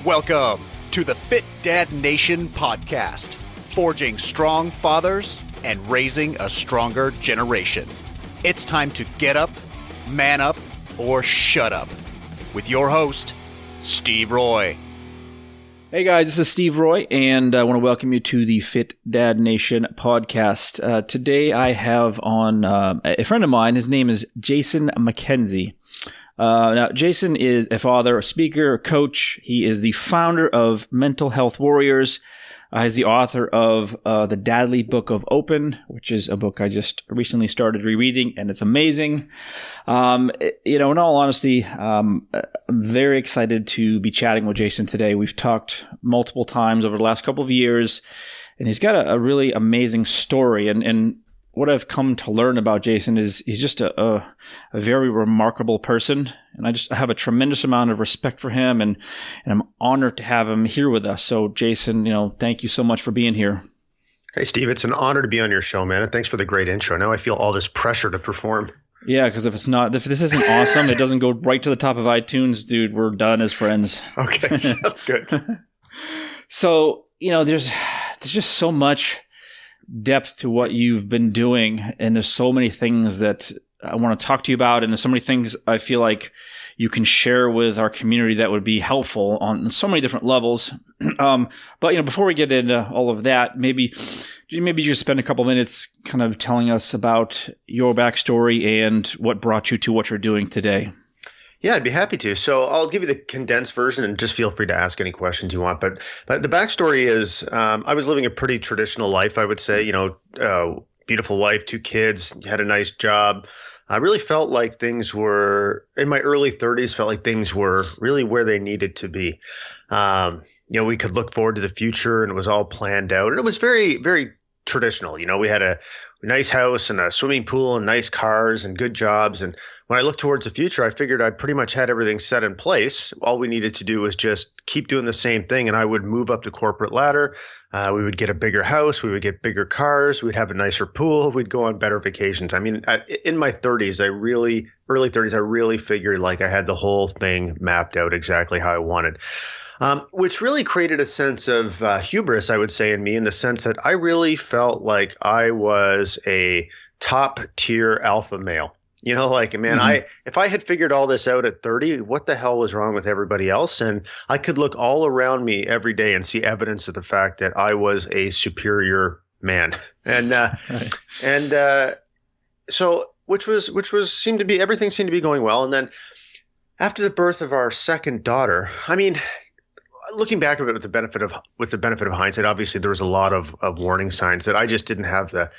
Welcome to the Fit Dad Nation podcast, forging strong fathers and raising a stronger generation. It's time to get up, man up, or shut up with your host, Steve Roy. Hey guys, this is Steve Roy, and I want to welcome you to the Fit Dad Nation podcast. Today I have on a friend of mine. His name is Jason Mackenzie. Now, Jason is a father, a speaker, a coach. He is the founder of Mental Health Warriors. He's the author of the Dadly Book of Open, which is a book I just recently started rereading, and it's amazing. In all honesty, I'm very excited to be chatting with Jason today. We've talked multiple times over the last couple of years, and he's got a really amazing story. And what I've come to learn about Jason is he's just a very remarkable person, and I have a tremendous amount of respect for him, and I'm honored to have him here with us. So, Jason, thank you so much for being here. Hey, Steve, it's an honor to be on your show, man, and thanks for the great intro. Now I feel all this pressure to perform. Yeah, because if this isn't awesome, it doesn't go right to the top of iTunes, dude, we're done as friends. Okay, that's good. So, there's just so much depth to what you've been doing, and there's so many things that I want to talk to you about, and there's so many things I feel like you can share with our community that would be helpful on so many different levels. But before we get into all of that, maybe just spend a couple minutes kind of telling us about your backstory and what brought you to what you're doing today. Yeah, I'd be happy to. So I'll give you the condensed version, and just feel free to ask any questions you want. But the backstory is I was living a pretty traditional life, I would say. Beautiful wife, 2 kids, had a nice job. I really felt like things were, in my early 30s, felt like things were really where they needed to be. We could look forward to the future, and it was all planned out. And it was very, very traditional. We had a nice house and a swimming pool and nice cars and good jobs. And when I looked towards the future, I figured I pretty much had everything set in place. All we needed to do was just keep doing the same thing, and I would move up the corporate ladder. We would get a bigger house. We would get bigger cars. We'd have a nicer pool. We'd go on better vacations. I mean, in my 30s, early 30s, I really figured like I had the whole thing mapped out exactly how I wanted. Which really created a sense of hubris, I would say, in me, in the sense that I really felt like I was a top tier alpha male. If I had figured all this out at 30, what the hell was wrong with everybody else? And I could look all around me every day and see evidence of the fact that I was a superior man. And so which seemed to be, everything seemed to be going well. And then after the birth of our second daughter, I mean, looking back at it with the benefit of hindsight, obviously there was a lot of warning signs that I just didn't have the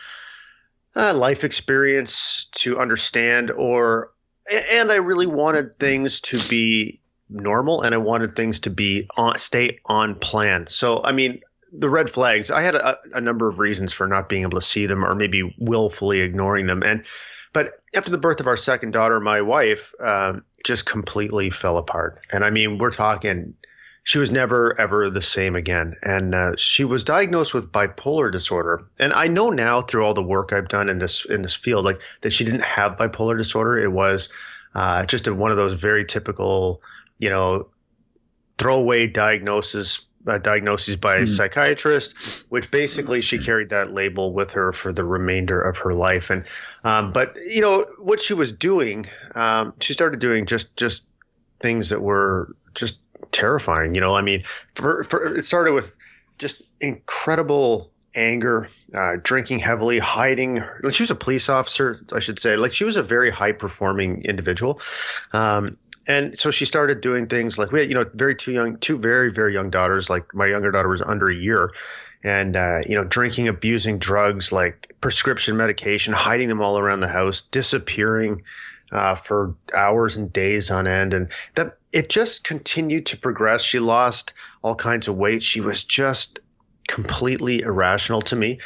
life experience to understand, and I really wanted things to be normal, and I wanted things to stay on plan. So, I mean, the red flags, I had a number of reasons for not being able to see them, or maybe willfully ignoring them. But after the birth of our second daughter, my wife just completely fell apart. And I mean, we're talking, she was never, ever the same again. And she was diagnosed with bipolar disorder. And I know now through all the work I've done in this field, like that she didn't have bipolar disorder. It was just one of those very typical, throwaway diagnoses by a psychiatrist, which basically she carried that label with her for the remainder of her life. And but what she was doing, she started doing just things that were just terrifying. I mean, it started with just incredible anger, drinking heavily, hiding. She was a police officer, I should say. Like, she was a very high performing individual. And so she started doing things like, we had, two very, very young daughters. Like, my younger daughter was under a year, and, drinking, abusing drugs, like prescription medication, hiding them all around the house, disappearing for hours and days on end. And that it just continued to progress. She lost all kinds of weight. She was just completely irrational to me,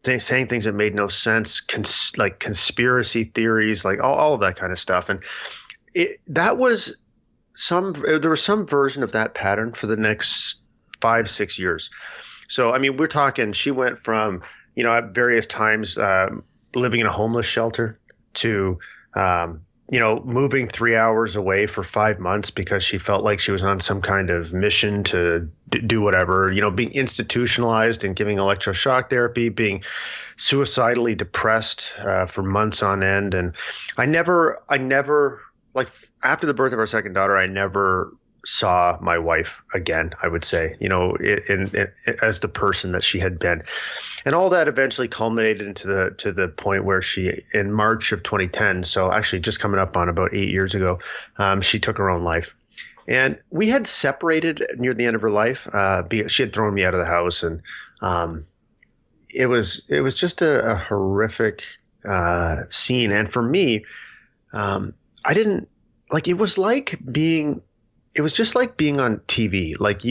saying things that made no sense, like conspiracy theories, like all of that kind of stuff. And there was some version of that pattern for the next 5-6 years. So, I mean, we're talking, she went from, at various times living in a homeless shelter to moving 3 hours away for 5 months because she felt like she was on some kind of mission to do whatever, being institutionalized and giving electroshock therapy, being suicidally depressed for months on end. And I never, like after the birth of our second daughter, I never saw my wife again, I would say, as the person that she had been. And all that eventually culminated into the point where she, in March of 2010, so actually just coming up on about 8 years ago, she took her own life. And we had separated near the end of her life. She had thrown me out of the house, and it was just a horrific scene. And for me, I didn't like. It was just like being on TV. Like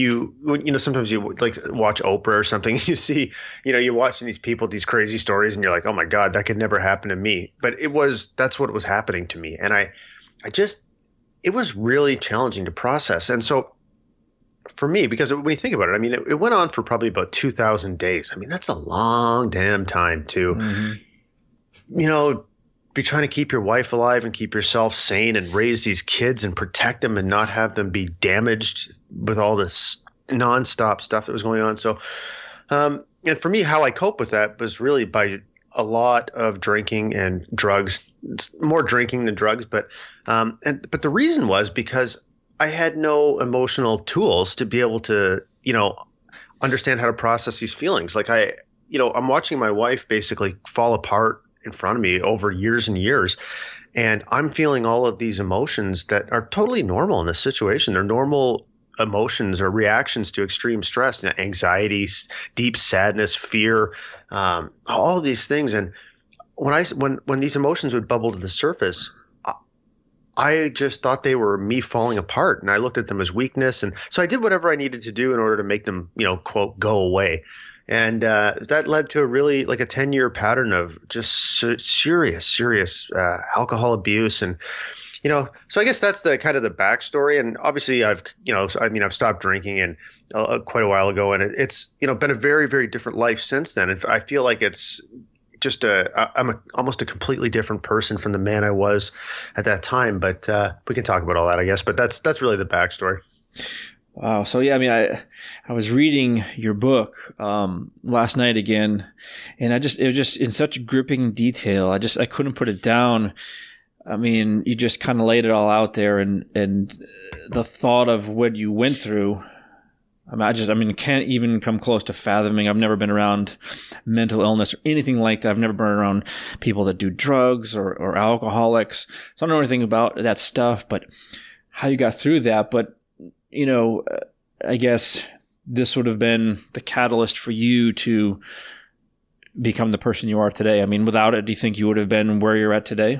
sometimes you like watch Oprah or something. And you see, you're watching these people, these crazy stories, and you're like, oh my God, that could never happen to me. But that's what was happening to me. And it was really challenging to process. And so for me, because when you think about it, I mean, it went on for probably about 2,000 days. I mean, that's a long damn time to, be trying to keep your wife alive and keep yourself sane and raise these kids and protect them and not have them be damaged with all this nonstop stuff that was going on. So, and for me, how I cope with that was really by a lot of drinking and drugs. It's more drinking than drugs, but the reason was because I had no emotional tools to be able to, understand how to process these feelings. Like I'm watching my wife basically fall apart in front of me over years and years. And I'm feeling all of these emotions that are totally normal in this situation. They're normal emotions or reactions to extreme stress, anxiety, deep sadness, fear, all of these things. And when these emotions would bubble to the surface, I just thought they were me falling apart, and I looked at them as weakness. And so I did whatever I needed to do in order to make them, quote, go away. And that led to a 10-year pattern of just serious alcohol abuse. And, so I guess that's the kind of the backstory. And obviously I've stopped drinking and quite a while ago, and it's, been a very, very different life since then. And I feel like it's just I'm almost a completely different person from the man I was at that time. But we can talk about all that, I guess. But that's really the backstory. Wow. So yeah, I mean, I was reading your book last night again, and it was just in such gripping detail. I couldn't put it down. I mean, you just kind of laid it all out there, and the thought of what you went through. Can't even come close to fathoming. I've never been around mental illness or anything like that. I've never been around people that do drugs or alcoholics. So I don't know anything about that stuff, but how you got through that. But I guess this would have been the catalyst for you to become the person you are today. I mean, without it, do you think you would have been where you're at today?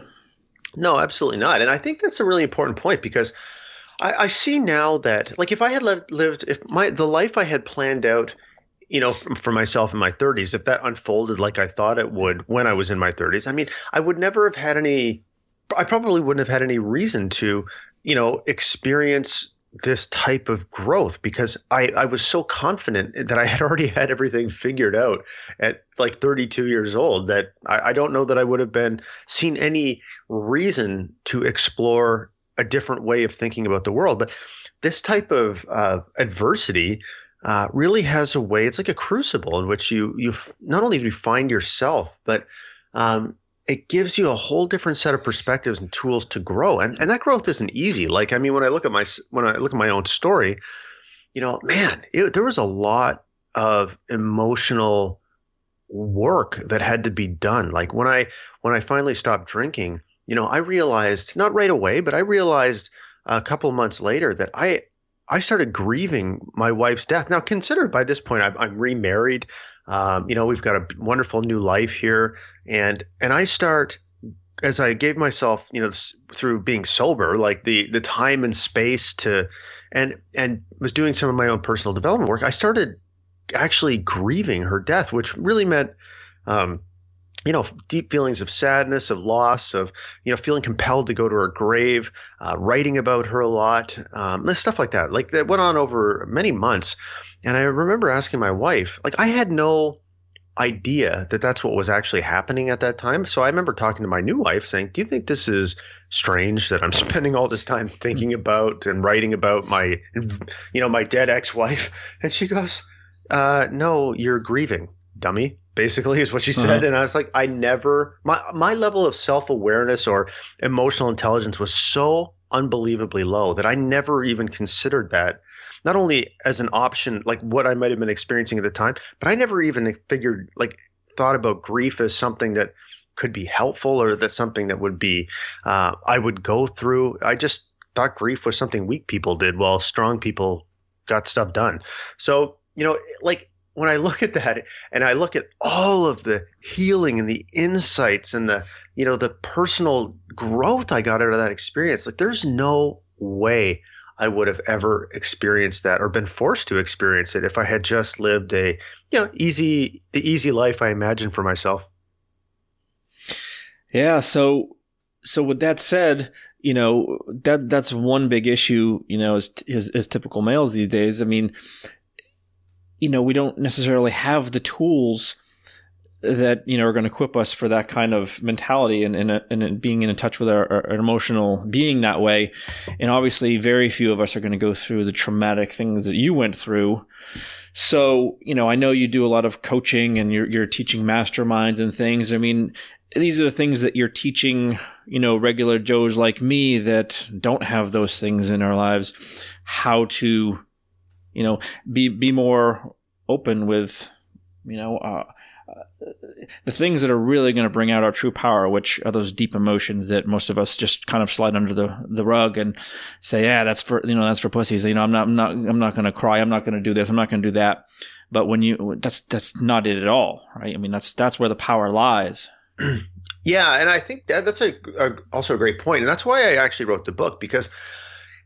No, absolutely not. And I think that's a really important point, because I see now that, like, if I had lived the life I had planned out, for myself in my 30s, if that unfolded like I thought it would when I was in my 30s, I mean, I probably wouldn't have had any reason to, experience this type of growth, because I was so confident that I had already had everything figured out at like 32 years old that I don't know that I would have seen any reason to explore a different way of thinking about the world. But this type of adversity really has a way. It's like a crucible in which you not only do you find yourself, but it gives you a whole different set of perspectives and tools to grow. And that growth isn't easy. Like, I mean, when I look at my own story, there was a lot of emotional work that had to be done. Like when I finally stopped drinking, I realized, not right away, but I realized a couple of months later that I started grieving my wife's death. Now, consider by this point, I'm remarried. We've got a wonderful new life here. And I start, as I gave myself, through being sober, like the time and space and was doing some of my own personal development work, I started actually grieving her death, which really meant, deep feelings of sadness, of loss, of, feeling compelled to go to her grave, writing about her a lot, stuff like that. Like, that went on over many months. And I remember asking my wife, like, I had no idea that that's what was actually happening at that time. So I remember talking to my new wife saying, do you think this is strange that I'm spending all this time thinking about and writing about my dead ex-wife? And she goes, no, you're grieving, dummy, basically is what she said. And I was like, my level of self-awareness or emotional intelligence was so unbelievably low that I never even considered that, not only as an option, like what I might have been experiencing at the time, but I never even thought about grief as something that could be helpful or that's something that would be, I would go through. I just thought grief was something weak people did while strong people got stuff done. So, when I look at that and I look at all of the healing and the insights and the personal growth I got out of that experience, like there's no way I would have ever experienced that or been forced to experience it if I had just lived the easy life I imagined for myself. Yeah. So with that said, that's one big issue, as typical males these days. I mean, we don't necessarily have the tools that are going to equip us for that kind of mentality and being in touch with our emotional being that way. And obviously, very few of us are going to go through the traumatic things that you went through. So, I know you do a lot of coaching and you're teaching masterminds and things. I mean, these are the things that you're teaching, regular Joes like me that don't have those things in our lives, how to, be more open with, the things that are really going to bring out our true power, which are those deep emotions that most of us just kind of slide under the rug and say, yeah, that's for pussies. I'm not going to cry. I'm not going to do this. I'm not going to do that. But that's not it at all, right? I mean, that's where the power lies. Yeah. And I think that's also a great point. And that's why I actually wrote the book, because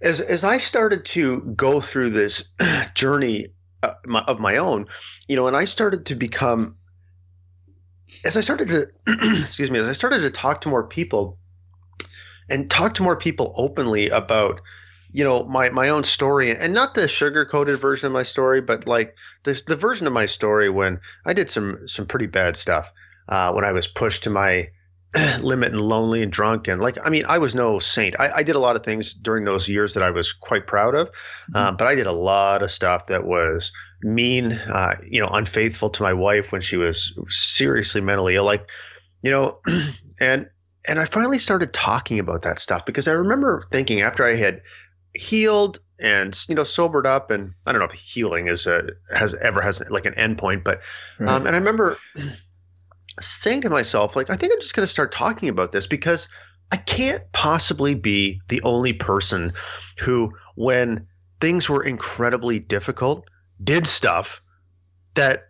as I started to go through this journey of my own, and I started to become, as I started to talk to more people and talk to more people openly about, my own story, and not the sugar-coated version of my story, but like the version of my story when I did some pretty bad stuff, when I was pushed to my limit and lonely and drunk. And I was no saint. I did a lot of things during those years that I was quite proud of. But I did a lot of stuff that was mean, unfaithful to my wife when she was seriously mentally ill, and I finally started talking about that stuff, because I remember thinking after I had healed and, sobered up, and I don't know if healing has like an end point, but, right. And I remember saying to myself, I think I'm just going to start talking about this, because I can't possibly be the only person who, when things were incredibly difficult, did stuff that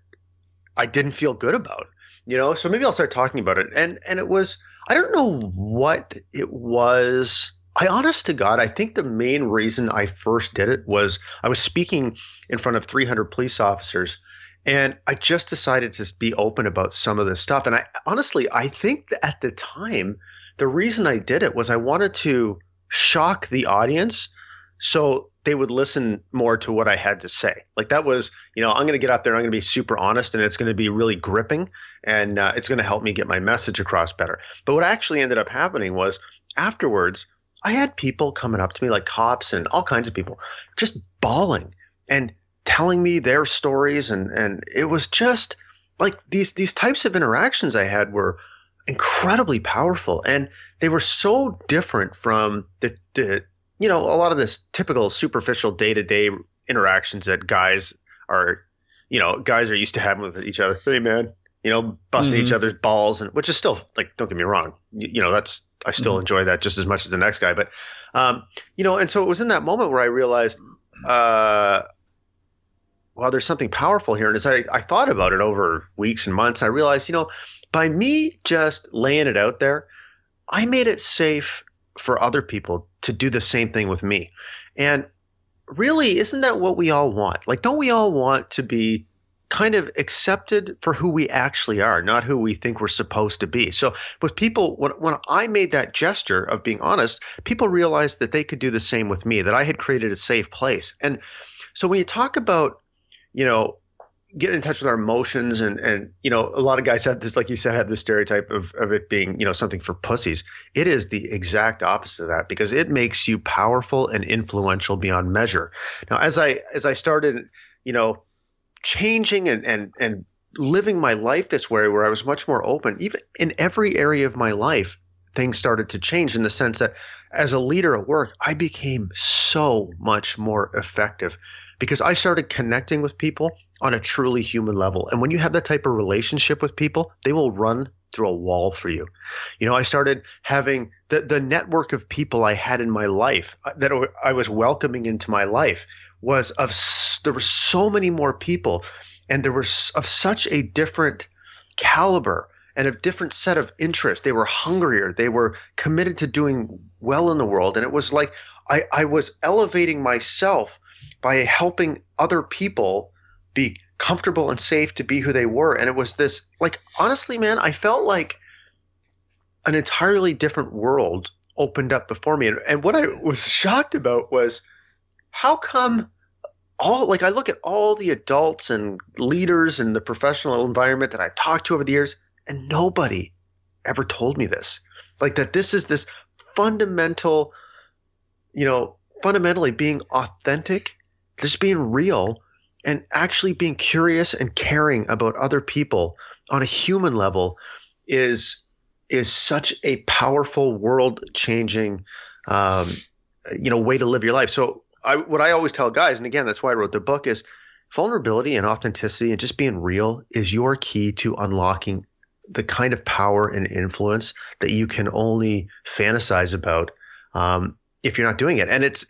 I didn't feel good about, so maybe I'll start talking about it. And it was, I don't know what it was. Honest to God, I think the main reason I first did it was I was speaking in front of 300 police officers, and I just decided to be open about some of this stuff. And I think that at the time, the reason I did it was I wanted to shock the audience so they would listen more to what I had to say. That was, I'm going to get up there and I'm going to be super honest, and it's going to be really gripping, and it's going to help me get my message across better. But what actually ended up happening was afterwards, I had people coming up to me, like cops and all kinds of people, just bawling and telling me their stories. And it was just like these types of interactions I had were incredibly powerful. And they were so different from the a lot of this typical superficial day-to-day interactions that guys are used to having with each other. Hey man, busting each other's balls, and which is still, don't get me wrong, I still enjoy that just as much as the next guy. But, and so it was in that moment where I realized, well, there's something powerful here. And as I thought about it over weeks and months, I realized, by me just laying it out there, I made it safe for other people to do the same thing with me. And really, isn't that what we all want? Don't we all want to be kind of accepted for who we actually are, not who we think we're supposed to be? So with people, when I made that gesture of being honest, people realized that they could do the same with me, that I had created a safe place. And so when you talk about, get in touch with our emotions, and you know, a lot of guys have this, like you said, have this stereotype of it being, you know, something for pussies. It is the exact opposite of that, because it makes you powerful and influential beyond measure. Now, as I started, you know, changing and living my life this way, where I was much more open, even in every area of my life, things started to change in the sense that as a leader at work, I became so much more effective because I started connecting with people on a truly human level. And when you have that type of relationship with people, they will run through a wall for you. You know, I started having the network of people I had in my life that I was welcoming into my life there were so many more people, and there was of such a different caliber and a different set of interests. They were hungrier. They were committed to doing well in the world. And it was like I was elevating myself by helping other people be comfortable and safe to be who they were. And it was this, like, honestly, man, I felt like an entirely different world opened up before me. And what I was shocked about was how come I look at all the adults and leaders in the professional environment that I've talked to over the years, and nobody ever told me this. Like, that this is this fundamental, you know, fundamentally being authentic, just being real, and actually being curious and caring about other people on a human level is such a powerful, world-changing, you know, way to live your life. So what I always tell guys, and again, that's why I wrote the book, is vulnerability and authenticity and just being real is your key to unlocking the kind of power and influence that you can only fantasize about if you're not doing it. And it's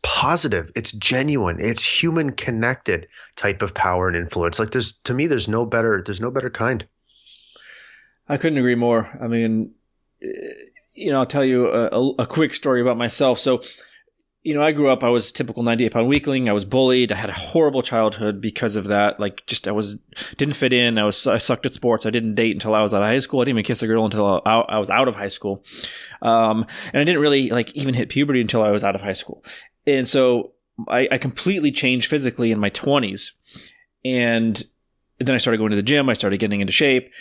positive, it's genuine, it's human connected type of power and influence. Like, to me, there's no better kind. I couldn't agree more. I mean, you know, I'll tell you a quick story about myself. So, you know, I grew up, I was a typical 98-pound weakling. I was bullied. I had a horrible childhood because of that. Like, just didn't fit in. I sucked at sports. I didn't date until I was out of high school. I didn't even kiss a girl until I was out of high school. And I didn't really even hit puberty until I was out of high school. And so I completely changed physically in my 20s. And then I started going to the gym. I started getting into shape.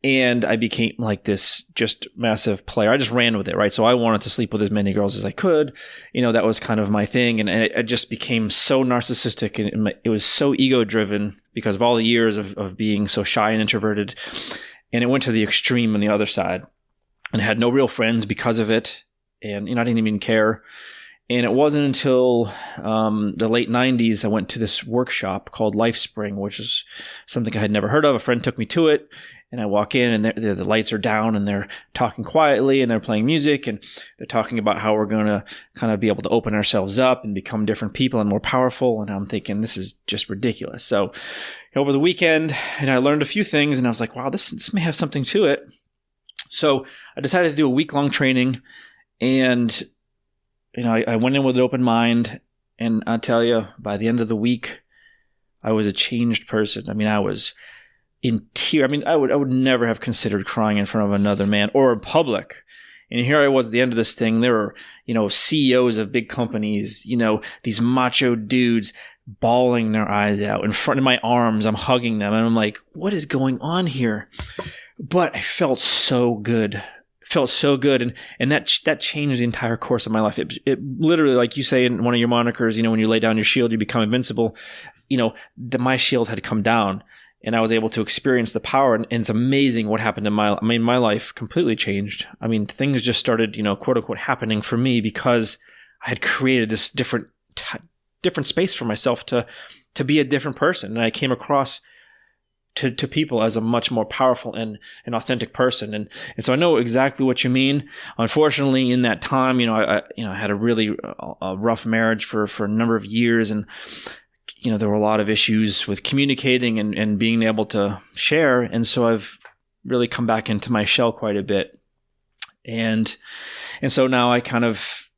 And I became like this just massive player. I just ran with it, right? So I wanted to sleep with as many girls as I could. You know, that was kind of my thing. And it just became so narcissistic, and it was so ego-driven because of all the years of being so shy and introverted. And it went to the extreme on the other side, and I had no real friends because of it. And, you know, I didn't even care. And it wasn't until the late 90s I went to this workshop called LifeSpring, which is something I had never heard of. A friend took me to it, and I walk in, and the lights are down, and they're talking quietly, and they're playing music, and they're talking about how we're going to kind of be able to open ourselves up and become different people and more powerful. And I'm thinking, this is just ridiculous. So over the weekend, and I learned a few things, and I was like, wow, this may have something to it. So I decided to do a week-long training, and you know, I went in with an open mind, and I'll tell you, by the end of the week, I was a changed person. I mean, I was in tears. I mean, I would never have considered crying in front of another man or in public. And here I was at the end of this thing. There were, you know, CEOs of big companies, you know, these macho dudes bawling their eyes out in front of my arms. I'm hugging them, and I'm like, what is going on here? But I felt so good. And that changed the entire course of my life. It literally, like you say in one of your monikers, you know, when you lay down your shield, you become invincible. You know, my shield had come down, and I was able to experience the power. And it's amazing what happened in my life completely changed. I mean, things just started, you know, quote unquote, happening for me because I had created this different space for myself to be a different person. And I came across to people as a much more powerful and authentic person. And so I know exactly what you mean. Unfortunately, in that time, you know, I had a really rough marriage for a number of years, and you know, there were a lot of issues with communicating and being able to share. And so I've really come back into my shell quite a bit. And so now I kind of,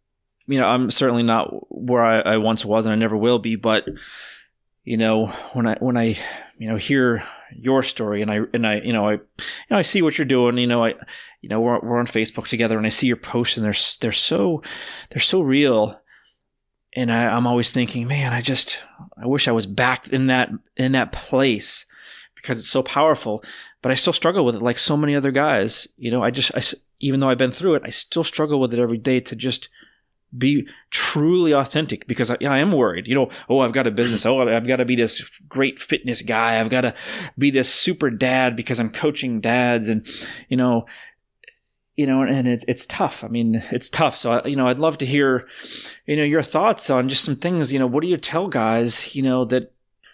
you know, I'm certainly not where I once was, and I never will be, but you know, when I you know, hear your story, and I see what you're doing, you know, we're on Facebook together, and I see your posts, and they're so real. I'm always thinking, man, I wish I was back in that place, because it's so powerful. But I still struggle with it, like so many other guys. Even though I've been through it, I still struggle with it every day to just be truly authentic, because I am worried. I've got a business. I've got to be this great fitness guy. I've got to be this super dad because I'm coaching dads, and and it's tough. I mean, it's tough. So I'd love to hear, your thoughts on just some things. What do you tell guys,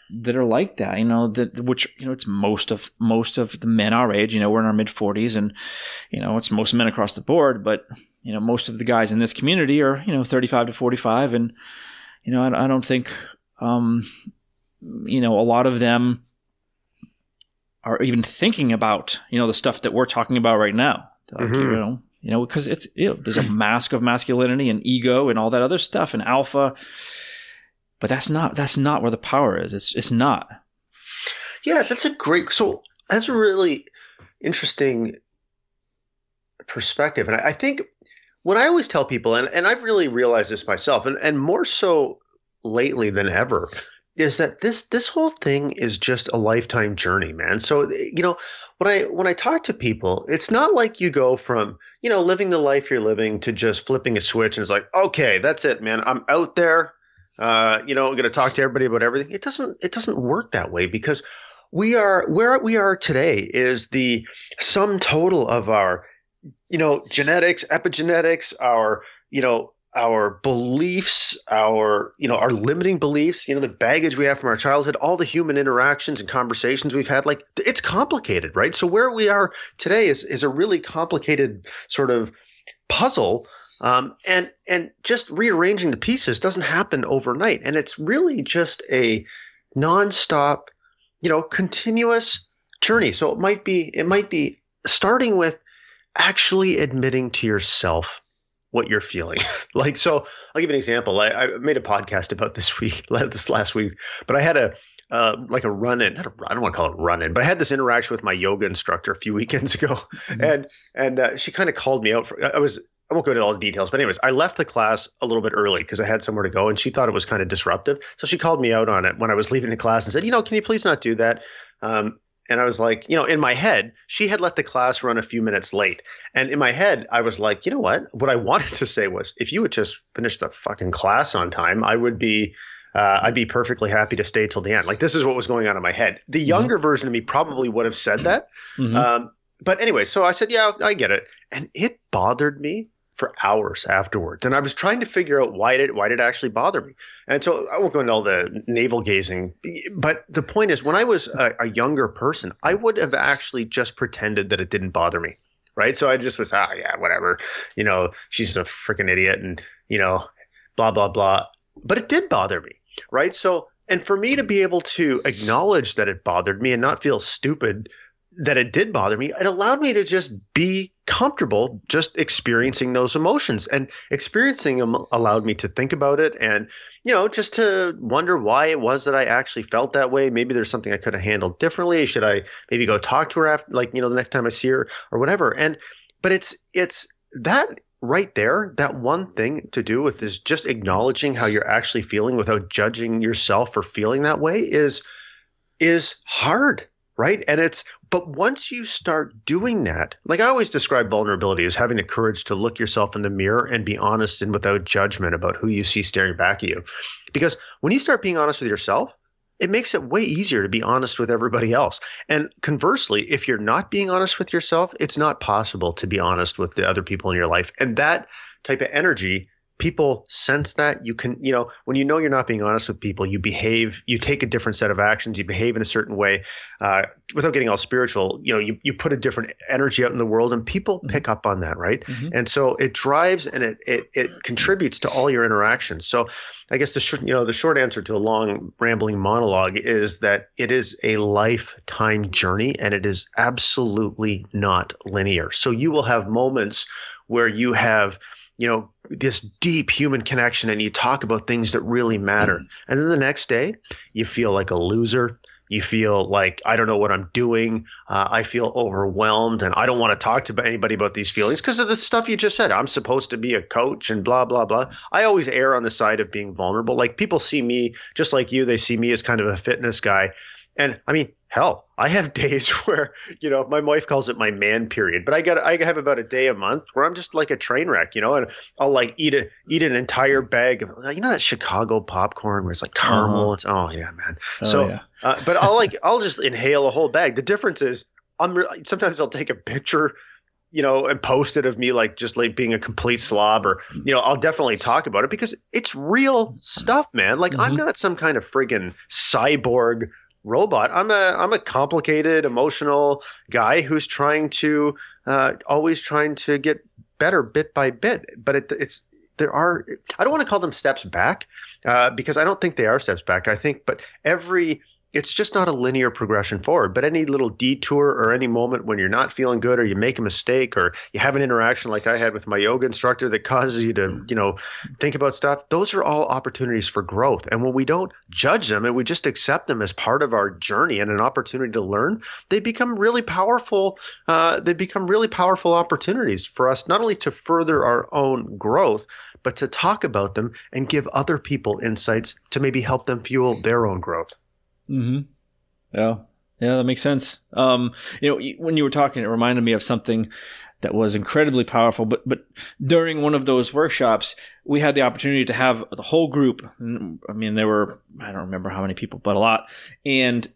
that are like that? Which it's most of the men our age. We're in our mid 40s, and it's most men across the board. But most of the guys in this community are 35 to 45, and I don't think a lot of them are even thinking about the stuff that we're talking about right now. Like, because it's there's a mask of masculinity and ego and all that other stuff and alpha, but that's not where the power is. It's not. Yeah, that's a really interesting perspective, and I think what I always tell people, and I've really realized this myself, and more so lately than ever, is that this whole thing is just a lifetime journey, man. So when I talk to people, it's not like you go from living the life you're living to just flipping a switch and it's like, okay, that's it, man. I'm out there. I'm going to talk to everybody about everything. It doesn't work that way, because where we are today is the sum total of our genetics, epigenetics, our beliefs, our limiting beliefs, the baggage we have from our childhood, all the human interactions and conversations we've had. Like, it's complicated, right? So where we are today is a really complicated sort of puzzle. And just rearranging the pieces doesn't happen overnight. And it's really just a nonstop, continuous journey. So it might be starting with actually admitting to yourself what you're feeling. Like, so I'll give you an example. I made a podcast about this last week, but I had a run-in. I don't want to call it run-in, but I had this interaction with my yoga instructor a few weekends ago, and she kind of called me out I won't go into all the details, but anyways, I left the class a little bit early because I had somewhere to go, and she thought it was kind of disruptive. So she called me out on it when I was leaving the class and said, can you please not do that? And I was like, in my head, she had let the class run a few minutes late. And in my head, I was like, you know what? What I wanted to say was, if you would just finish the fucking class on time, I'd be perfectly happy to stay till the end. Like, this is what was going on in my head. The younger version of me probably would have said that. But anyway, so I said, yeah, I get it. And it bothered me for hours afterwards. And I was trying to figure out why did it actually bother me. And so I won't go into all the navel gazing, but the point is, when I was a younger person, I would have actually just pretended that it didn't bother me. Right. So I just was, yeah, whatever, she's a freaking idiot and, blah, blah, blah. But it did bother me. Right. So, and for me to be able to acknowledge that it bothered me and not feel stupid that it did bother me, it allowed me to just be comfortable just experiencing those emotions, and experiencing them allowed me to think about it and, just to wonder why it was that I actually felt that way. Maybe there's something I could have handled differently. Should I maybe go talk to her after, the next time I see her or whatever? But it's that right there, that one thing to do with is just acknowledging how you're actually feeling without judging yourself for feeling that way is hard. Right. But once you start doing that, like, I always describe vulnerability as having the courage to look yourself in the mirror and be honest and without judgment about who you see staring back at you. Because when you start being honest with yourself, it makes it way easier to be honest with everybody else. And conversely, if you're not being honest with yourself, it's not possible to be honest with the other people in your life. And that type of energy, people sense that. You can, when you're not being honest with people, you take a different set of actions, you behave in a certain way, without getting all spiritual, you put a different energy out in the world, and people pick up on that. Right. And so it drives and it contributes to all your interactions. So I guess the short answer to a long rambling monologue is that it is a lifetime journey, and it is absolutely not linear. So you will have moments where you have, this deep human connection, and you talk about things that really matter. And then the next day you feel like a loser. You feel like, I don't know what I'm doing. I feel overwhelmed, and I don't want to talk to anybody about these feelings because of the stuff you just said. I'm supposed to be a coach and blah, blah, blah. I always err on the side of being vulnerable. Like, people see me just like you. They see me as kind of a fitness guy. And I mean, hell, I have days where, my wife calls it my man period, but I have about a day a month where I'm just like a train wreck, and I'll like eat an entire bag of, that Chicago popcorn where it's like caramel. It's, oh yeah, man. But I'll just inhale a whole bag. The difference is sometimes I'll take a picture, and post it of me just like being a complete slob, or, I'll definitely talk about it because it's real stuff, man. Like, I'm not some kind of friggin' cyborg robot. I'm a complicated, emotional guy who's always trying to get better bit by bit. But I don't want to call them steps back, because I don't think they are steps back. It's just not a linear progression forward, but any little detour or any moment when you're not feeling good, or you make a mistake, or you have an interaction like I had with my yoga instructor that causes you to, think about stuff. Those are all opportunities for growth. And when we don't judge them and we just accept them as part of our journey and an opportunity to learn, they become really powerful. Opportunities for us, not only to further our own growth, but to talk about them and give other people insights to maybe help them fuel their own growth. Mm-hmm. Yeah, that makes sense. When you were talking, it reminded me of something that was incredibly powerful. But during one of those workshops, we had the opportunity to have the whole group. I mean, there were, I don't remember how many people, but a lot. And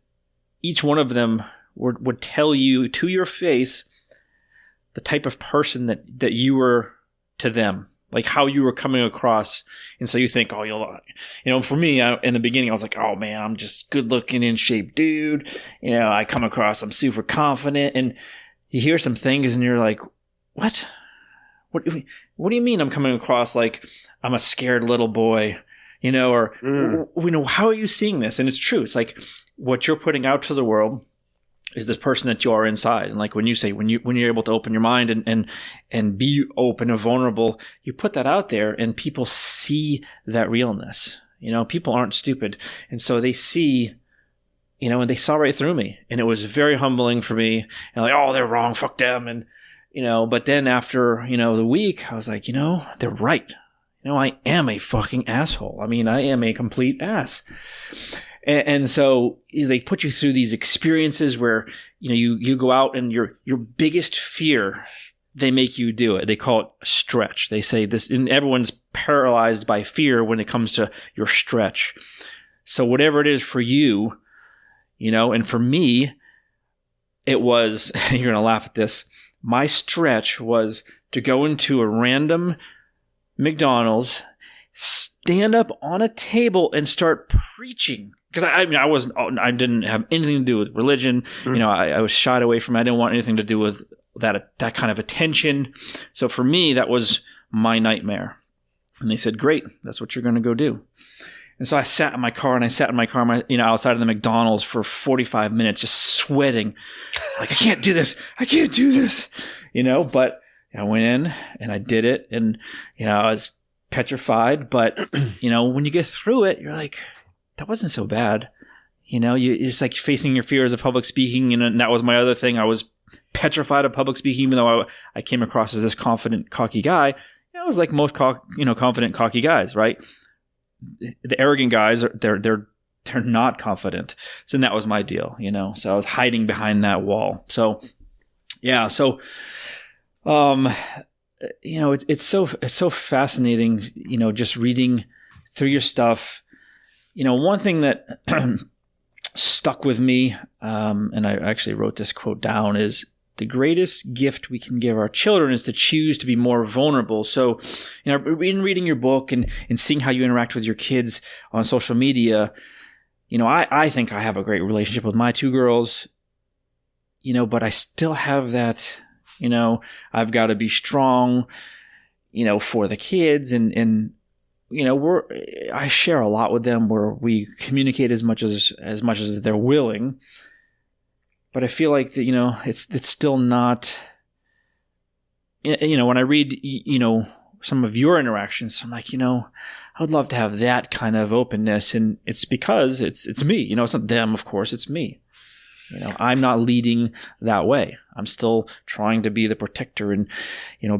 each one of them would tell you to your face the type of person that you were to them. Like how you were coming across. And so you think, for me, in the beginning, I was like, oh man, I'm just good looking, in shape dude. I come across, I'm super confident. And you hear some things and you're like, what? What do you mean I'm coming across like I'm a scared little boy? How are you seeing this? And it's true. It's like what you're putting out to the world is the person that you are inside. And like when you say, when you're able to open your mind and be open and vulnerable, you put that out there and people see that realness. People aren't stupid. And so they see, and they saw right through me. And it was very humbling for me. And like, oh, they're wrong. Fuck them. And, but then after, the week, I was like, they're right. I am a fucking asshole. I mean, I am a complete ass. And so they put you through these experiences where, you go out and your biggest fear, they make you do it. They call it stretch. They say this, and everyone's paralyzed by fear when it comes to your stretch. So whatever it is for you, and for me, it was, you're going to laugh at this. My stretch was to go into a random McDonald's, stand up on a table and start preaching. Because I didn't have anything to do with religion. Mm-hmm. I was shied away from it. I didn't want anything to do with that kind of attention. So for me, that was my nightmare. And they said, great, that's what you're going to go do. And so I sat in my car outside of the McDonald's for 45 minutes, just sweating. Like, I can't do this. But I went in and I did it. And, I was petrified. But, when you get through it, you're like, that wasn't so bad. It's like facing your fears of public speaking. And that was my other thing. I was petrified of public speaking, even though I came across as this confident, cocky guy. I was like most confident, cocky guys, right? The arrogant guys, they're not confident. So that was my deal, So I was hiding behind that wall. So, yeah. So, it's so fascinating, just reading through your stuff. One thing that stuck with me, and I actually wrote this quote down, is the greatest gift we can give our children is to choose to be more vulnerable. So, in reading your book and seeing how you interact with your kids on social media, I think I have a great relationship with my two girls, but I still have that, I've got to be strong, for the kids and I share a lot with them where we communicate as much as they're willing. But I feel like that, it's still not, when I read, some of your interactions. I'm like, I would love to have that kind of openness. And it's because it's me, it's not them, of course, it's me. I'm not leading that way. I'm still trying to be the protector and,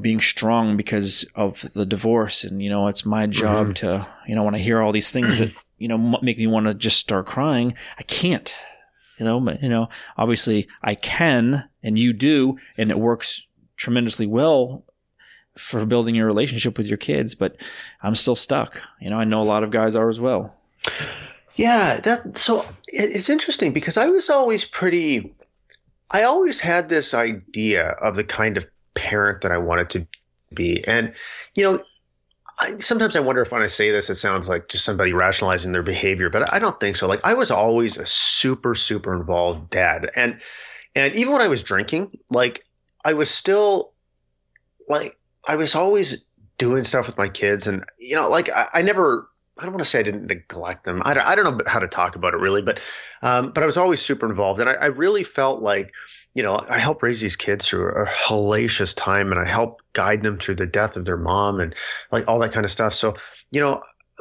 being strong because of the divorce. And, it's my job to, when I hear all these things that, make me want to just start crying, I can't, but, obviously I can, and you do, and it works tremendously well for building your relationship with your kids, but I'm still stuck. I know a lot of guys are as well. Yeah, so it's interesting because I always had this idea of the kind of parent that I wanted to be. And, sometimes I wonder if when I say this, it sounds like just somebody rationalizing their behavior, but I don't think so. Like, I was always a super, super involved dad. And even when I was drinking, like, I was still like, I was always doing stuff with my kids. And, I don't want to say I didn't neglect them. I don't know how to talk about it really, but I was always super involved. And I really felt like, I helped raise these kids through a hellacious time, and I helped guide them through the death of their mom and like all that kind of stuff. So,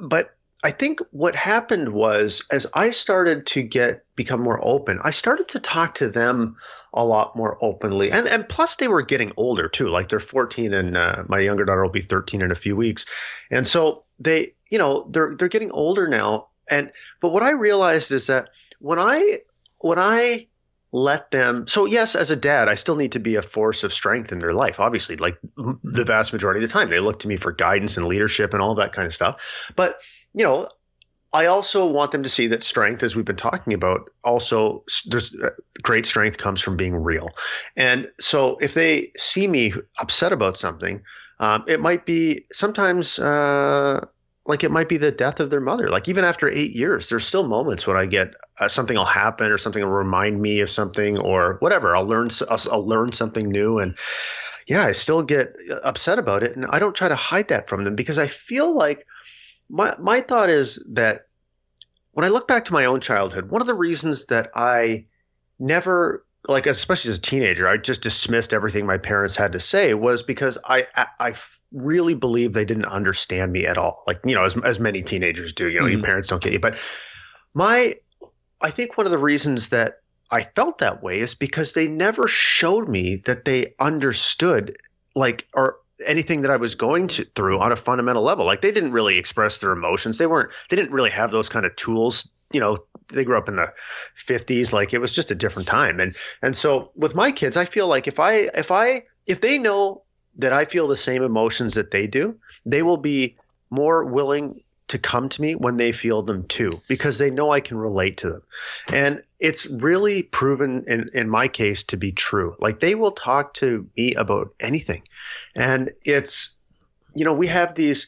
but I think what happened was, as I started to become more open, I started to talk to them a lot more openly. And plus they were getting older too. Like, they're 14 and my younger daughter will be 13 in a few weeks. And so they're getting older now. But what I realized is that when I let them, so yes, as a dad, I still need to be a force of strength in their life. Obviously, like the vast majority of the time, they look to me for guidance and leadership and all that kind of stuff. But, I also want them to see that strength, as we've been talking about, also there's great strength comes from being real. And so if they see me upset about something, it might be sometimes like it might be the death of their mother. Like, even after 8 years, there's still moments when I get something will happen or something will remind me of something or whatever. I'll learn something new. And yeah, I still get upset about it. And I don't try to hide that from them because I feel like my thought is that when I look back to my own childhood, one of the reasons that I never, like, especially as a teenager, I just dismissed everything my parents had to say was because I really believe they didn't understand me at all. Like, as many teenagers do, your parents don't get you. But I think one of the reasons that I felt that way is because they never showed me that they understood, like, or anything that I was going through on a fundamental level. Like, they didn't really express their emotions. They didn't really have those kind of tools. They grew up in the 50s. Like, it was just a different time. And so with my kids, I feel like if they know that I feel the same emotions that they do, they will be more willing to come to me when they feel them too, because they know I can relate to them. And it's really proven in my case to be true. Like, they will talk to me about anything. And it's, we have these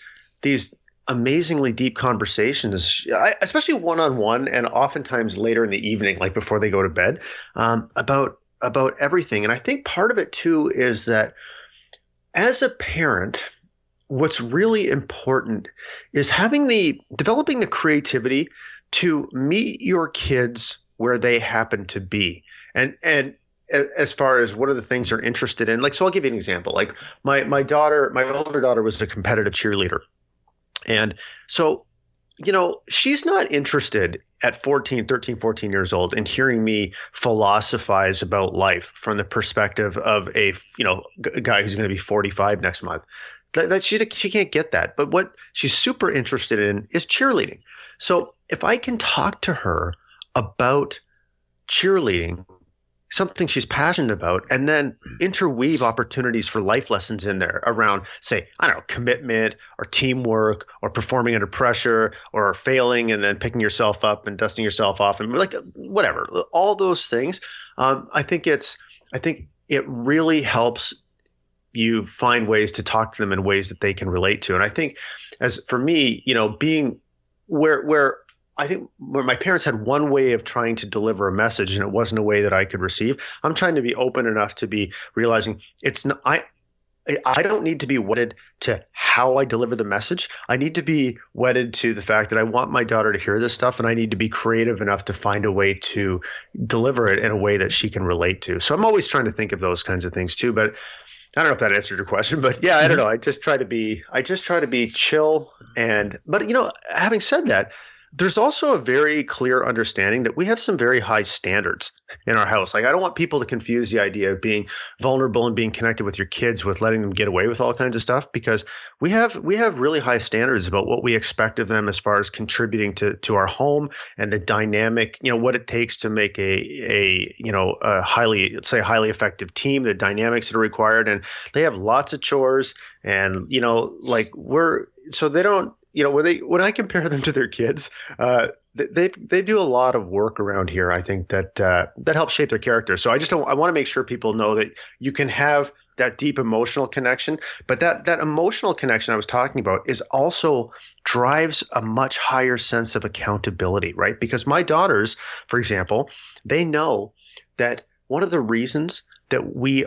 amazingly deep conversations, especially one-on-one and oftentimes later in the evening, like before they go to bed, about everything. And I think part of it too is that as a parent, what's really important is developing the creativity to meet your kids where they happen to be. And as far as what are the things they're interested in, like, so I'll give you an example. Like, my older daughter was a competitive cheerleader. And so, she's not interested at 13, 14 years old in hearing me philosophize about life from the perspective of a guy who's going to be 45 next month. That she can't get that. But what she's super interested in is cheerleading. So if I can talk to her about cheerleading, something she's passionate about, and then interweave opportunities for life lessons in there around, say, I don't know, commitment or teamwork or performing under pressure or failing and then picking yourself up and dusting yourself off and like whatever, all those things. I think it really helps you find ways to talk to them in ways that they can relate to. And I think, as for me, being where I think where my parents had one way of trying to deliver a message and it wasn't a way that I could receive, I'm trying to be open enough to be realizing it's not, I don't need to be wedded to how I deliver the message. I need to be wedded to the fact that I want my daughter to hear this stuff, and I need to be creative enough to find a way to deliver it in a way that she can relate to. So I'm always trying to think of those kinds of things too. But I don't know if that answered your question, but yeah, I don't know. I just try to be chill. But having said that, there's also a very clear understanding that we have some very high standards in our house. Like, I don't want people to confuse the idea of being vulnerable and being connected with your kids with letting them get away with all kinds of stuff, because we have really high standards about what we expect of them as far as contributing to our home and the dynamic, what it takes to make a highly effective team, the dynamics that are required. And they have lots of chores, and so they don't, when I compare them to their kids, they do a lot of work around here. I think that helps shape their character. So I want to make sure people know that you can have that deep emotional connection, but that emotional connection I was talking about is also drives a much higher sense of accountability, right? Because my daughters, for example, they know that one of the reasons that we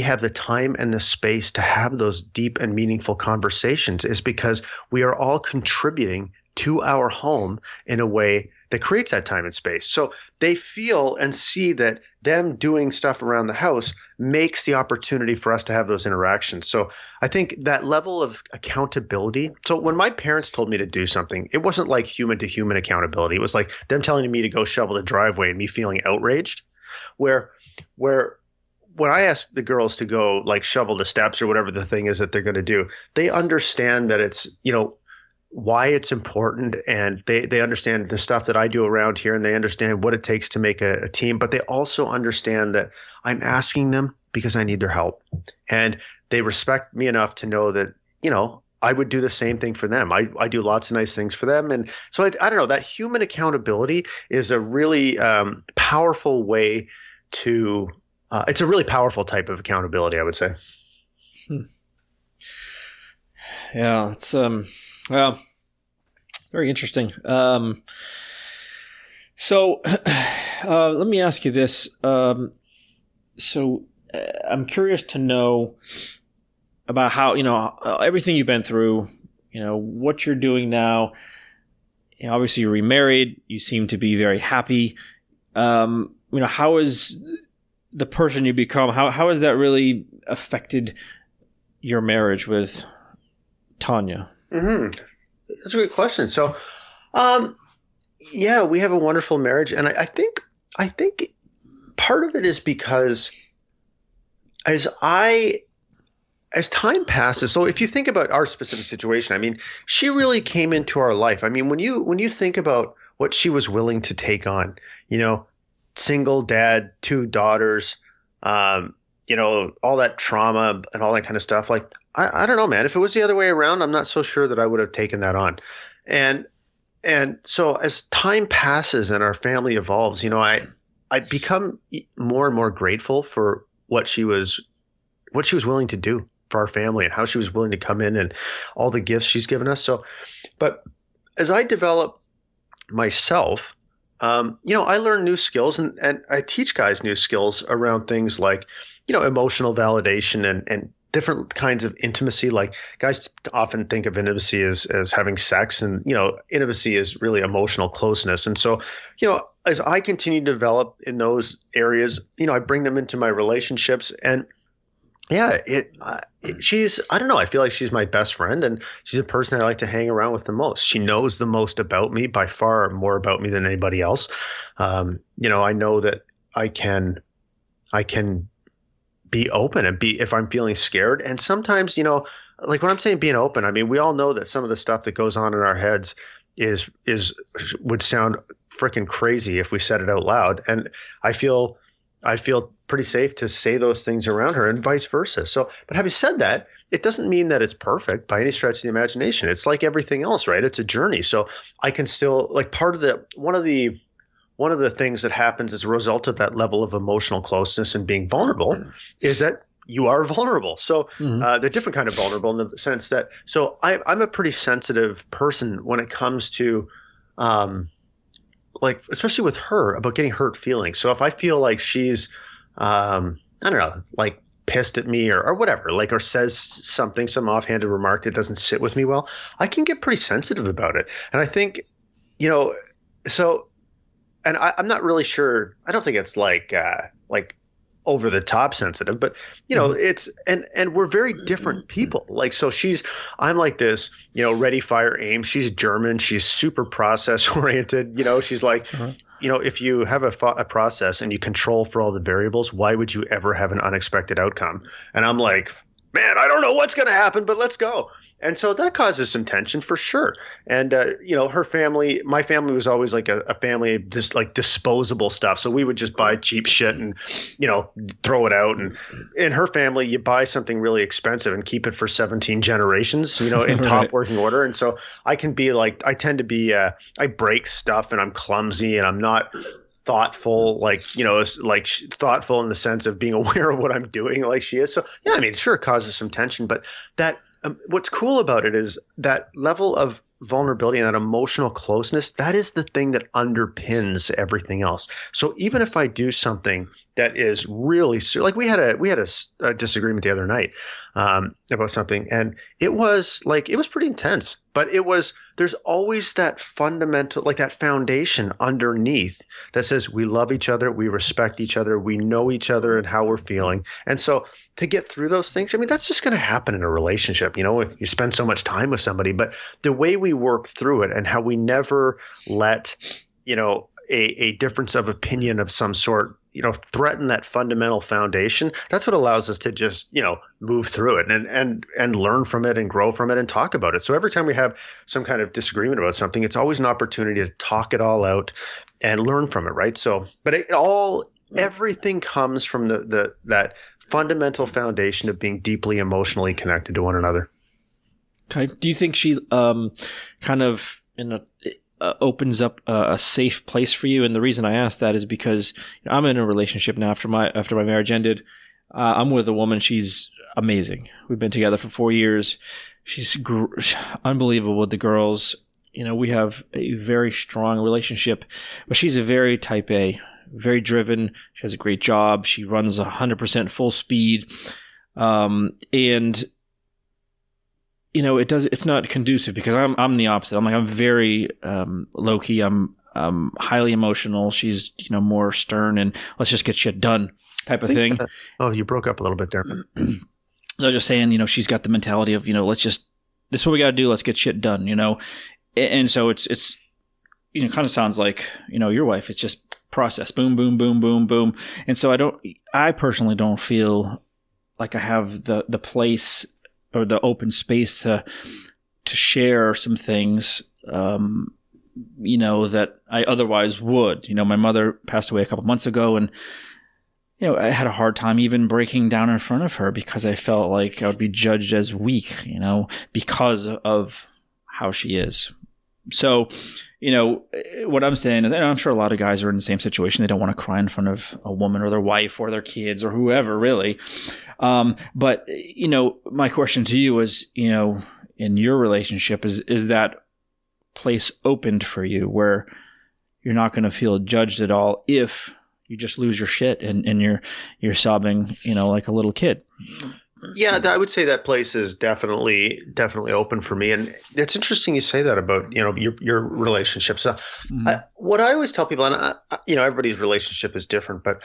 have the time and the space to have those deep and meaningful conversations is because we are all contributing to our home in a way that creates that time and space. So they feel and see that them doing stuff around the house makes the opportunity for us to have those interactions. So I think that level of accountability. So when my parents told me to do something, it wasn't like human to human accountability. It was like them telling me to go shovel the driveway and me feeling outraged, where when I ask the girls to go like shovel the steps or whatever the thing is that they're going to do, they understand that it's, why it's important, and they understand the stuff that I do around here, and they understand what it takes to make a team, but they also understand that I'm asking them because I need their help. And they respect me enough to know that, I would do the same thing for them. I do lots of nice things for them. And so I don't know, that human accountability is a really powerful way to it's a really powerful type of accountability, I would say. Yeah, it's well, very interesting. So let me ask you this. So I'm curious to know about how, everything you've been through, what you're doing now. Obviously you're remarried. You seem to be very happy. How is the person you become, how has that really affected your marriage with Tanya? Mm-hmm. That's a great question. So, we have a wonderful marriage, and I think part of it is because as time passes. So if you think about our specific situation, I mean, she really came into our life. I mean, when you think about what she was willing to take on, single dad, 2 daughters, all that trauma and all that kind of stuff. Like, I don't know, man, if it was the other way around, I'm not so sure that I would have taken that on. And so as time passes and our family evolves, I become more and more grateful for what she was willing to do for our family and how she was willing to come in and all the gifts she's given us. So, but as I develop myself, I learn new skills and I teach guys new skills around things like, emotional validation and different kinds of intimacy. Like, guys often think of intimacy as having sex, and, intimacy is really emotional closeness. And so, as I continue to develop in those areas, I bring them into my relationships, and she's, I don't know, I feel like she's my best friend, and she's a person I like to hang around with the most. She knows the most about me, by far more about me than anybody else. I know that I can be open and if I'm feeling scared. And sometimes, like when I'm saying being open, I mean, we all know that some of the stuff that goes on in our heads would sound freaking crazy if we said it out loud. And I feel pretty safe to say those things around her, and vice versa. So, but having said that, it doesn't mean that it's perfect by any stretch of the imagination. It's like everything else, right? It's a journey. So I can still, like, one of the things that happens as a result of that level of emotional closeness and being vulnerable is that you are vulnerable. So they're different kind of vulnerable in the sense that, so I'm a pretty sensitive person when it comes to, like, especially with her, about getting hurt feelings. So if I feel like she's, I don't know, like pissed at me or whatever, like, or says something, some offhanded remark that doesn't sit with me well, I can get pretty sensitive about it. And I think, so, and I'm not really sure. I don't think it's like over the top sensitive, but it's and we're very different people. Like, so I'm like this, ready, fire, aim. She's German. She's super process oriented. She's like, if you have a process and you control for all the variables, why would you ever have an unexpected outcome? And I'm like, man, I don't know what's going to happen, but let's go. And so that causes some tension for sure. And, her family, my family was always like a family of just like disposable stuff. So we would just buy cheap shit and, throw it out. And in her family, you buy something really expensive and keep it for 17 generations, in top working order. And so I tend to be, I break stuff and I'm clumsy and I'm not thoughtful, thoughtful in the sense of being aware of what I'm doing like she is. So yeah, I mean, sure, it causes some tension, but that what's cool about it is that level of vulnerability and that emotional closeness, that is the thing that underpins everything else. So even if I do something that is really like we had a disagreement the other night about something, and it was pretty intense, but there's always that fundamental, like that foundation underneath that says we love each other, we respect each other, we know each other and how we're feeling. And so to get through those things, I mean, that's just going to happen in a relationship, if you spend so much time with somebody, but the way we work through it and how we never let, a difference of opinion of some sort, threaten that fundamental foundation. That's what allows us to just, move through it and learn from it and grow from it and talk about it. So every time we have some kind of disagreement about something, it's always an opportunity to talk it all out and learn from it. Right. So, but everything comes from that fundamental foundation of being deeply emotionally connected to one another. Okay. Do you think she kind of opens up a safe place for you? And the reason I ask that is because I'm in a relationship now after my marriage ended. I'm with a woman. She's amazing. We've been together for 4 years. She's unbelievable with the girls. We have a very strong relationship, but she's a very type A, very driven. She has a great job. She runs 100% full speed. And it's not conducive because I'm the opposite. I'm very low key. I'm highly emotional. She's more stern and let's just get shit done type of thing. Oh, you broke up a little bit there. So I was just saying, she's got the mentality of this is what we got to do. Let's get shit done. And so it's kind of sounds like your wife. It's just process, boom, boom, boom, boom, boom. And so I personally don't feel like I have the place or the open space to share some things, that I otherwise would. My mother passed away a couple months ago, and I had a hard time even breaking down in front of her because I felt like I would be judged as weak, because of how she is. So, what I'm saying is, and I'm sure a lot of guys are in the same situation. They don't want to cry in front of a woman or their wife or their kids or whoever, really. But, my question to you is, in your relationship, is that place opened for you where you're not going to feel judged at all if you just lose your shit and you're sobbing, like a little kid? Yeah, I would say that place is definitely open for me. And it's interesting you say that about, your relationship. So what I always tell people, and everybody's relationship is different, but,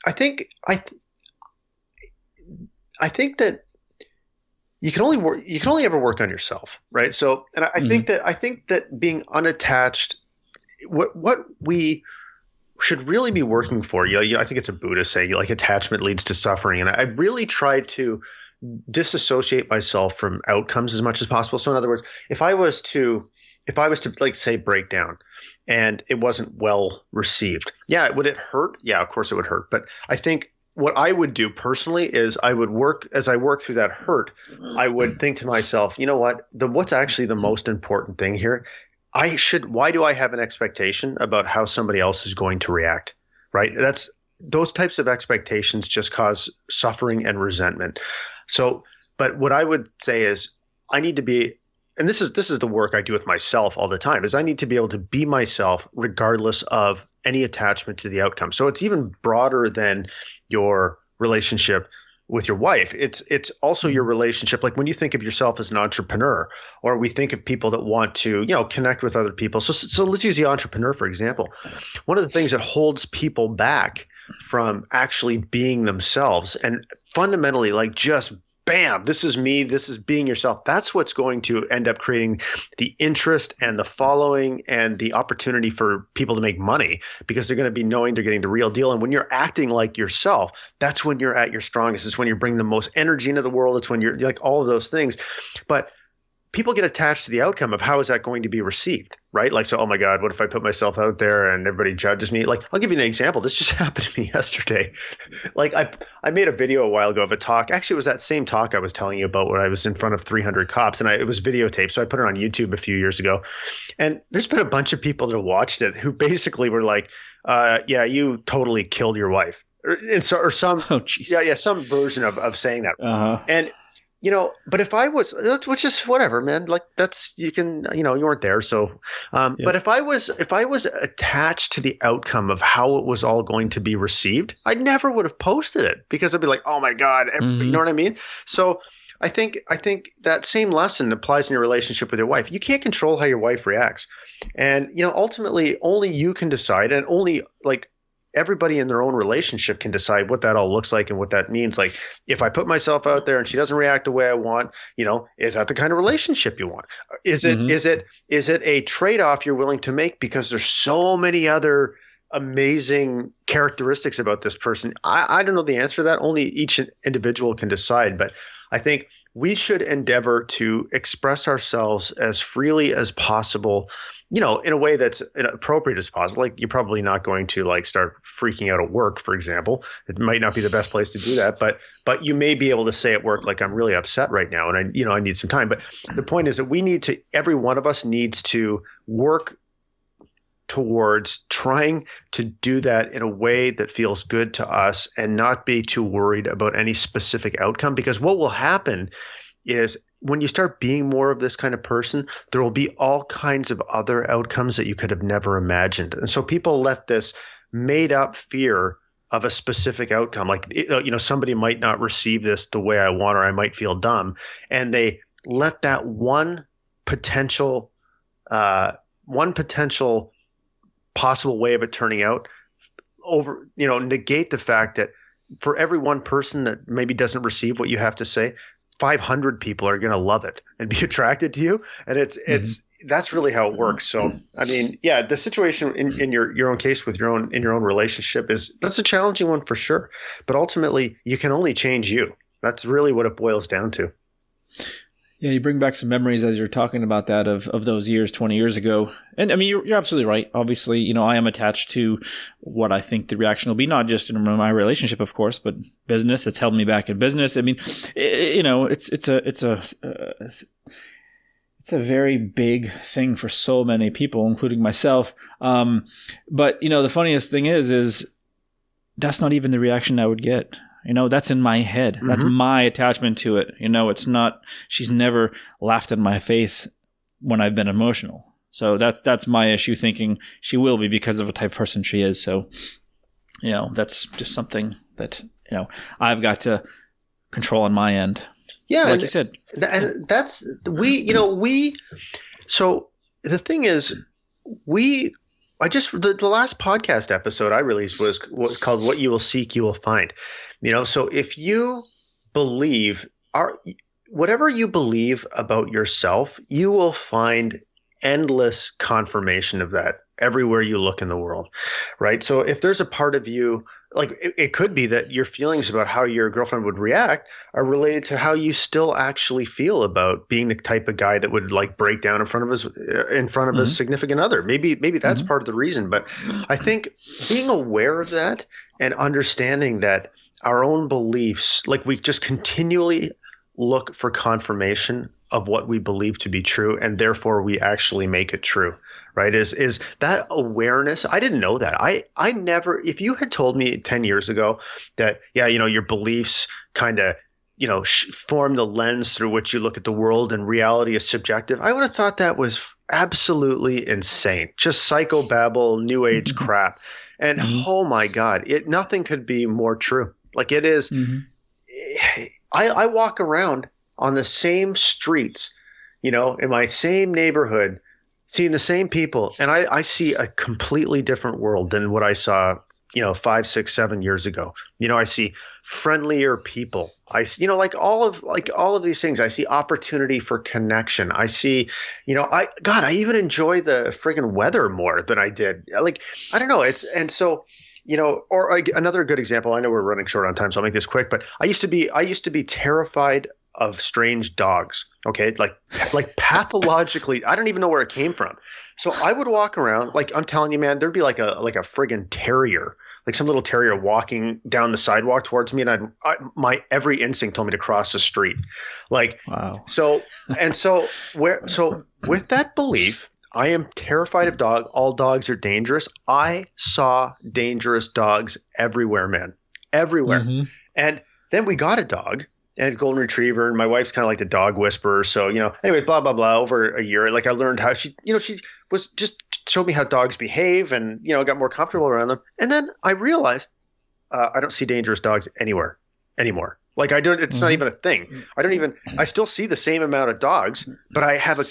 I think that you can only ever work on yourself. Right. So, and I think that being unattached, what we should really be working for, I think it's a Buddhist saying, like, attachment leads to suffering. And I really try to disassociate myself from outcomes as much as possible. So in other words, if I was to like say break down and it wasn't well received, would it hurt? Yeah, of course it would hurt. But I think what I would do personally is as I work through that hurt, I would think to myself, what's actually the most important thing here? Why do I have an expectation about how somebody else is going to react? Right? Those types of expectations just cause suffering and resentment. So, but what I would say is I need to be, and this is the work I do with myself all the time, is I need to be able to be myself regardless of any attachment to the outcome. So it's even broader than your relationship with your wife. It's also your relationship. Like when you think of yourself as an entrepreneur, or we think of people that want to, connect with other people. So let's use the entrepreneur, for example. One of the things that holds people back from actually being themselves and fundamentally like just bam, this is me, this is being yourself. That's what's going to end up creating the interest and the following and the opportunity for people to make money, because they're going to be knowing they're getting the real deal. And when you're acting like yourself, that's when you're at your strongest. It's when you're bringing the most energy into the world. It's when you're like all of those things. But people get attached to the outcome of how is that going to be received, right? Like, so, oh my God, what if I put myself out there and everybody judges me? Like, I'll give you an example. This just happened to me yesterday. Like I made a video a while ago of a talk. Actually, it was that same talk I was telling you about when I was in front of 300 cops, and it was videotaped. So I put it on YouTube a few years ago. And there's been a bunch of people that have watched it who basically were like, yeah, you totally killed your wife. Or some, Oh, geez. yeah, some version of saying that. Uh-huh. And but if I was, which is whatever, man, like that's, you can, you weren't there. So, but if I was attached to the outcome of how it was all going to be received, I never would have posted it, because I'd be like, oh my God, you know what I mean? So I think that same lesson applies in your relationship with your wife. You can't control how your wife reacts. And, ultimately only you can decide, and only like everybody in their own relationship can decide what that all looks like and what that means. Like, if I put myself out there and she doesn't react the way I want, is that the kind of relationship you want? Is it a trade-off you're willing to make because there's so many other amazing characteristics about this person? I don't know the answer to that. Only each individual can decide. But I think we should endeavor to express ourselves as freely as possible, in a way that's appropriate as possible. Like, you're probably not going to like start freaking out at work, for example. It might not be the best place to do that, but you may be able to say at work, like, I'm really upset right now, and I need some time. But the point is that every one of us needs to work towards trying to do that in a way that feels good to us, and not be too worried about any specific outcome. Because what will happen is, when you start being more of this kind of person, there will be all kinds of other outcomes that you could have never imagined. And so people let this made up fear of a specific outcome, like, somebody might not receive this the way I want, or I might feel dumb. And they let that one potential possible way of it turning out negate the fact that for every one person that maybe doesn't receive what you have to say, 500 people are going to love it and be attracted to you. And that's really how it works. So, I mean, yeah, the situation in your own case with your own relationship that's a challenging one for sure. But ultimately, you can only change you. That's really what it boils down to. Yeah, you bring back some memories as you're talking about that of those years, 20 years ago. And I mean, you're absolutely right. Obviously, I am attached to what I think the reaction will be, not just in my relationship, of course, but business. It's held me back in business. I mean, it's a very big thing for so many people, including myself. But the funniest thing is that's not even the reaction I would get. That's in my head. That's my attachment to it. It's not, she's never laughed in my face when I've been emotional. So that's my issue, thinking she will be because of the type of person she is. So, that's just something that, I've got to control on my end. Yeah. Like you said. And that's, so the thing is, the last podcast episode I released was called "What You Will Seek, You Will Find." So if you believe whatever you believe about yourself, you will find endless confirmation of that everywhere you look in the world, right? So if there's a part of you, like it could be that your feelings about how your girlfriend would react are related to how you still actually feel about being the type of guy that would like break down in front of his significant other. Maybe that's part of the reason. But I think being aware of that and understanding that our own beliefs, like we just continually look for confirmation of what we believe to be true, and therefore we actually make it true. Right? Is that awareness? I didn't know that. I never, if you had told me 10 years ago that, yeah, your beliefs kind of, form the lens through which you look at the world and reality is subjective, I would have thought that was absolutely insane. Just psychobabble, new age crap. And oh my God, nothing could be more true. Like it is, I walk around on the same streets, in my same neighborhood, seeing the same people, and I see a completely different world than what I saw 5, 6, 7 years ago. I see friendlier people. I see, like all of these things. I see opportunity for connection. I see, I even enjoy the friggin' weather more than I did. Like, I don't know. Another good example. I know we're running short on time, so I'll make this quick. But I used to be terrified of strange dogs. Okay, like pathologically, I don't even know where it came from. So I would walk around, like I'm telling you, man, there'd be like a friggin' terrier, like some little terrier walking down the sidewalk towards me, and my every instinct told me to cross the street. Like, wow. So with that belief, I am terrified of dogs. All dogs are dangerous. I saw dangerous dogs everywhere, man, everywhere. Mm-hmm. And then we got a dog. And it's golden retriever, and my wife's kind of like the dog whisperer. So, anyway, blah, blah, blah. Over a year, like I learned how she was just showed me how dogs behave, and, got more comfortable around them. And then I realized I don't see dangerous dogs anywhere anymore. Like I don't, it's not even a thing. I still see the same amount of dogs, but I have a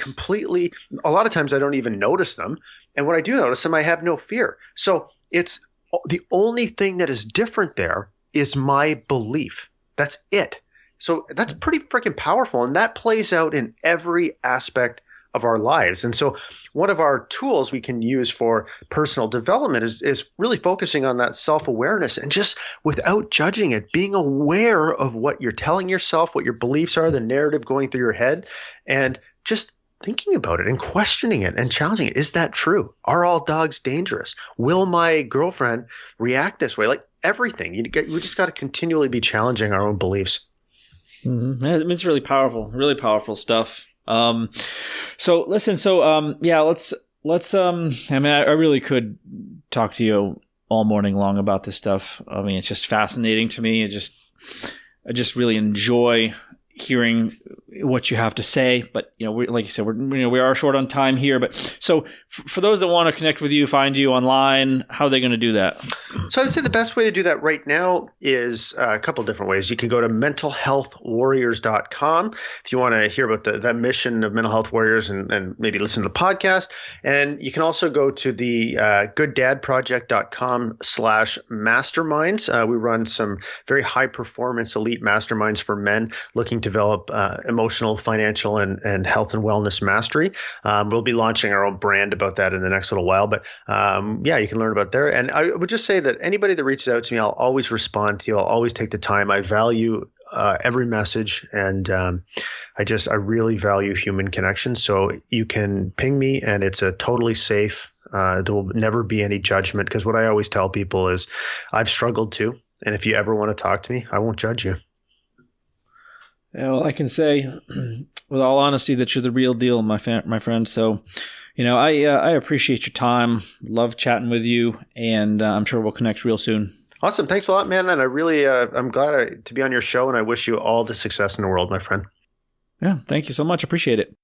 lot of times I don't even notice them. And when I do notice them, I have no fear. So it's the only thing that is different there is my belief. That's it. So that's pretty freaking powerful. And that plays out in every aspect of our lives. And so one of our tools we can use for personal development is really focusing on that self-awareness and just without judging it, being aware of what you're telling yourself, what your beliefs are, the narrative going through your head, and just thinking about it and questioning it and challenging it. Is that true? Are all dogs dangerous? Will my girlfriend react this way? Like everything. We just got to continually be challenging our own beliefs. Mm-hmm. It's really powerful stuff. So listen, let's I mean, I really could talk to you all morning long about this stuff. I mean, it's just fascinating to me. I just really enjoy hearing what you have to say, but like you said, we are short on time here. But so for those that want to connect with you, find you online, how are they going to do that? So I would say the best way to do that right now is a couple different ways. You can go to mentalhealthwarriors.com if you want to hear about the mission of Mental Health Warriors and maybe listen to the podcast. And you can also go to the gooddadproject.com/masterminds. We run some very high performance elite masterminds for men looking to develop emotional, financial, and health and wellness mastery. We'll be launching our own brand about that in the next little while. But you can learn about there. And I would just say that anybody that reaches out to me, I'll always respond to you. I'll always take the time. I value every message, and I really value human connection. So you can ping me, and it's a totally safe. There will never be any judgment, because what I always tell people is I've struggled too. And if you ever want to talk to me, I won't judge you. Well, I can say with all honesty that you're the real deal, my friend. So, I appreciate your time. Love chatting with you, and I'm sure we'll connect real soon. Awesome. Thanks a lot, man. And I really, I'm glad to be on your show, and I wish you all the success in the world, my friend. Yeah. Thank you so much. Appreciate it.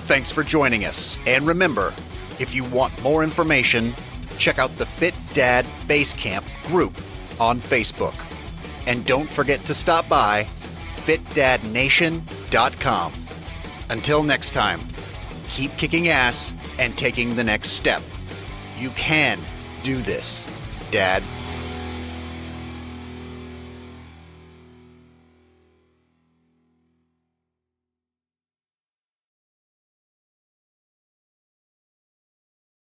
Thanks for joining us. And remember, if you want more information, check out the Fit Dad Basecamp group on Facebook. And don't forget to stop by fitdadnation.com. Until next time, keep kicking ass and taking the next step. You can do this, Dad.